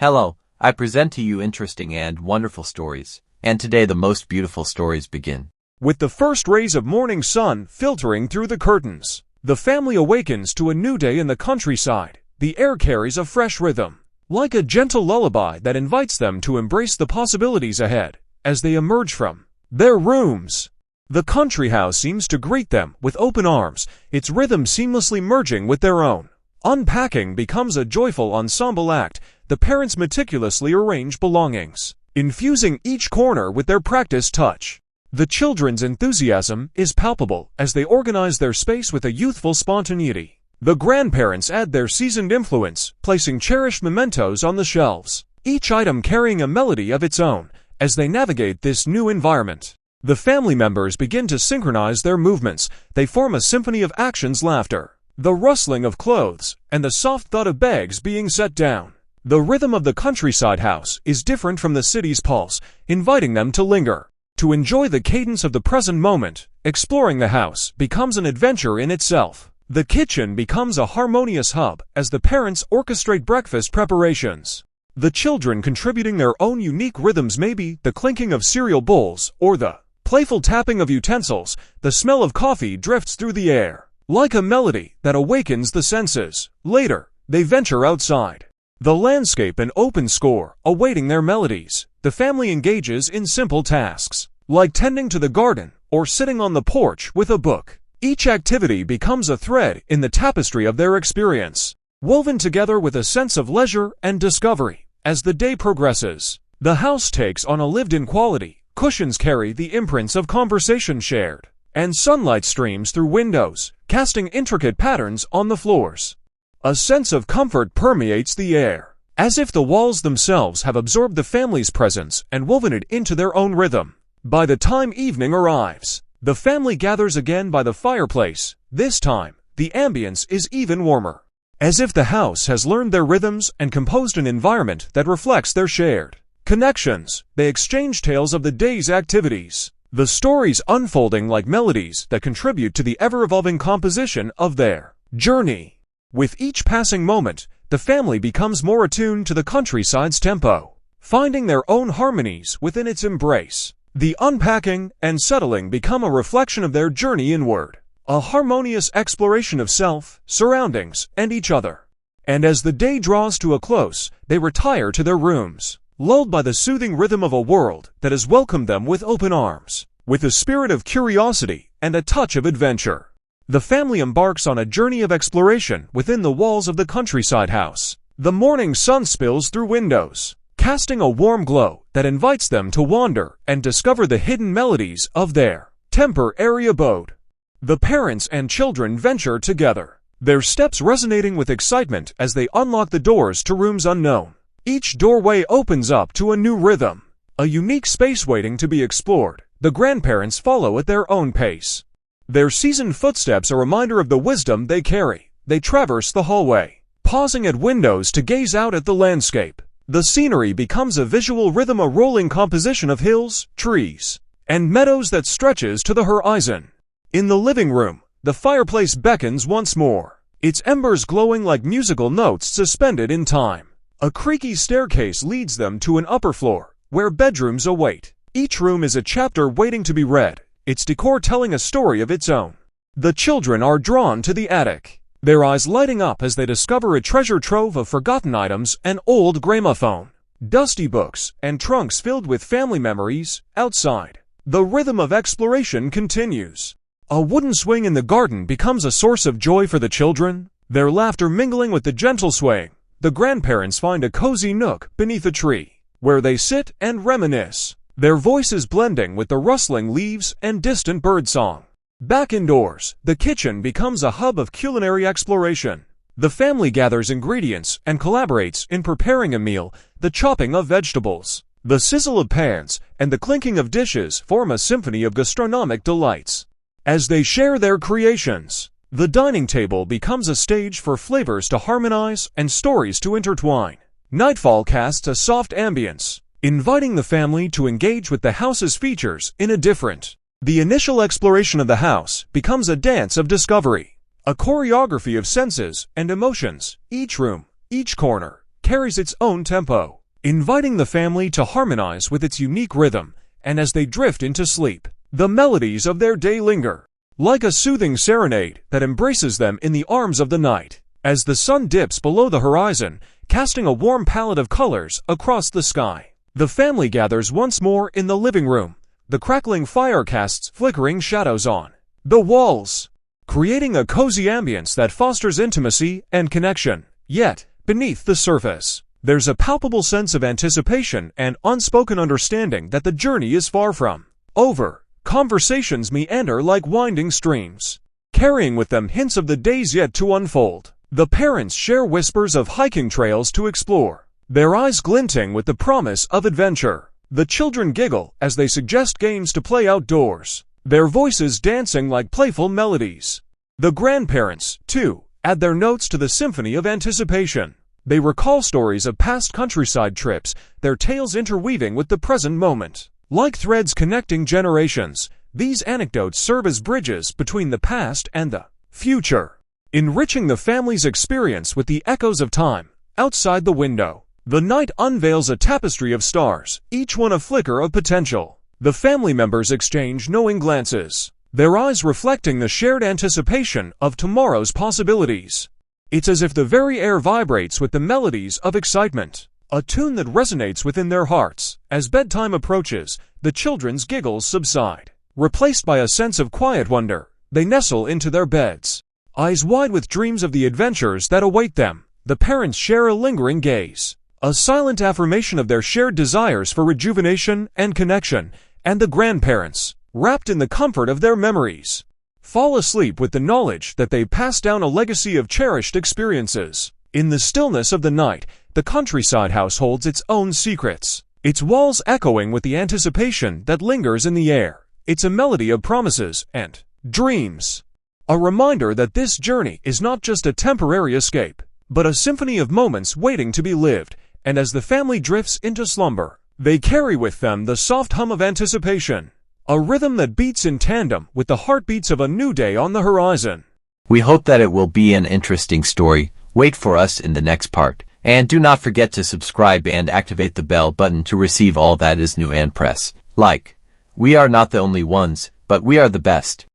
Hello, I present to you interesting and wonderful stories, and today the most beautiful stories begin. With the first rays of morning sun filtering through the curtains, the family awakens to a new day in the countryside. The air carries a fresh rhythm, like a gentle lullaby that invites them to embrace the possibilities ahead. As they emerge from their rooms, the country house seems to greet them with open arms, its rhythm seamlessly merging with their own. Unpacking becomes a joyful ensemble act. The parents meticulously arrange belongings, infusing each corner with their practiced touch. The children's enthusiasm is palpable as they organize their space with a youthful spontaneity. The grandparents add their seasoned influence, placing cherished mementos on the shelves, each item carrying a melody of its own. As they navigate this new environment, the family members begin to synchronize their movements. They form a symphony of actions, laughter, the rustling of clothes, and the soft thud of bags being set down. The rhythm of the countryside house is different from the city's pulse, inviting them to linger, to enjoy the cadence of the present moment. Exploring the house becomes an adventure in itself. The kitchen becomes a harmonious hub as the parents orchestrate breakfast preparations, the children contributing their own unique rhythms, maybe the clinking of cereal bowls or the playful tapping of utensils. The smell of coffee drifts through the air, like a melody that awakens the senses. Later, they venture outside, the landscape an open score, awaiting their melodies. The family engages in simple tasks, like tending to the garden or sitting on the porch with a book. Each activity becomes a thread in the tapestry of their experience, woven together with a sense of leisure and discovery. As the day progresses, the house takes on a lived-in quality. Cushions carry the imprints of conversation shared, and sunlight streams through windows, casting intricate patterns on the floors. A sense of comfort permeates the air, as if the walls themselves have absorbed the family's presence and woven it into their own rhythm. By the time evening arrives, the family gathers again by the fireplace. This time, the ambience is even warmer, as if the house has learned their rhythms and composed an environment that reflects their shared connections. They exchange tales of the day's activities, the stories unfolding like melodies that contribute to the ever-evolving composition of their journey. With each passing moment, the family becomes more attuned to the countryside's tempo, finding their own harmonies within its embrace. The unpacking and settling become a reflection of their journey inward, a harmonious exploration of self, surroundings, and each other. And as the day draws to a close, they retire to their rooms, lulled by the soothing rhythm of a world that has welcomed them with open arms, with a spirit of curiosity and a touch of adventure. The family embarks on a journey of exploration within the walls of the countryside house. The morning sun spills through windows, casting a warm glow that invites them to wander and discover the hidden melodies of their temporary abode. The parents and children venture together, their steps resonating with excitement as they unlock the doors to rooms unknown. Each doorway opens up to a new rhythm, a unique space waiting to be explored. The grandparents follow at their own pace, their seasoned footsteps a reminder of the wisdom they carry. They traverse the hallway, pausing at windows to gaze out at the landscape. The scenery becomes a visual rhythm, a rolling composition of hills, trees, and meadows that stretches to the horizon. In the living room, the fireplace beckons once more, its embers glowing like musical notes suspended in time. A creaky staircase leads them to an upper floor, where bedrooms await. Each room is a chapter waiting to be read, its decor telling a story of its own. The children are drawn to the attic, their eyes lighting up as they discover a treasure trove of forgotten items, an old gramophone, dusty books, and trunks filled with family memories. Outside, the rhythm of exploration continues. A wooden swing in the garden becomes a source of joy for the children, their laughter mingling with the gentle swaying. The grandparents find a cozy nook beneath a tree, where they sit and reminisce, their voices blending with the rustling leaves and distant birdsong. Back indoors, the kitchen becomes a hub of culinary exploration. The family gathers ingredients and collaborates in preparing a meal. The chopping of vegetables, the sizzle of pans, and the clinking of dishes form a symphony of gastronomic delights. As they share their creations, the dining table becomes a stage for flavors to harmonize and stories to intertwine. Nightfall casts a soft ambience, inviting the family to engage with the house's features in a different. The initial exploration of the house becomes a dance of discovery, a choreography of senses and emotions. Each room, each corner, carries its own tempo, inviting the family to harmonize with its unique rhythm, and as they drift into sleep, the melodies of their day linger, like a soothing serenade that embraces them in the arms of the night. As the sun dips below the horizon, casting a warm palette of colors across the sky, the family gathers once more in the living room. The crackling fire casts flickering shadows on the walls, creating a cozy ambience that fosters intimacy and connection. Yet, beneath the surface, there's a palpable sense of anticipation and unspoken understanding that the journey is far from over. Conversations meander like winding streams, carrying with them hints of the days yet to unfold. The parents share whispers of hiking trails to explore, their eyes glinting with the promise of adventure. The children giggle as they suggest games to play outdoors, their voices dancing like playful melodies. The grandparents, too, add their notes to the symphony of anticipation. They recall stories of past countryside trips, their tales interweaving with the present moment. Like threads connecting generations, these anecdotes serve as bridges between the past and the future, enriching the family's experience with the echoes of time. Outside the window, the night unveils a tapestry of stars, each one a flicker of potential. The family members exchange knowing glances, their eyes reflecting the shared anticipation of tomorrow's possibilities. It's as if the very air vibrates with the melodies of excitement, a tune that resonates within their hearts. As bedtime approaches, the children's giggles subside. Replaced by a sense of quiet wonder, they nestle into their beds, eyes wide with dreams of the adventures that await them. The parents share a lingering gaze, a silent affirmation of their shared desires for rejuvenation and connection, and the grandparents, wrapped in the comfort of their memories, fall asleep with the knowledge that they passed down a legacy of cherished experiences. In the stillness of the night, the countryside house holds its own secrets, its walls echoing with the anticipation that lingers in the air. It's a melody of promises and dreams, a reminder that this journey is not just a temporary escape, but a symphony of moments waiting to be lived. And as the family drifts into slumber, they carry with them the soft hum of anticipation, a rhythm that beats in tandem with the heartbeats of a new day on the horizon. We hope that it will be an interesting story. Wait for us in the next part. And do not forget to subscribe and activate the bell button to receive all that is new, and press like. We are not the only ones, but we are the best.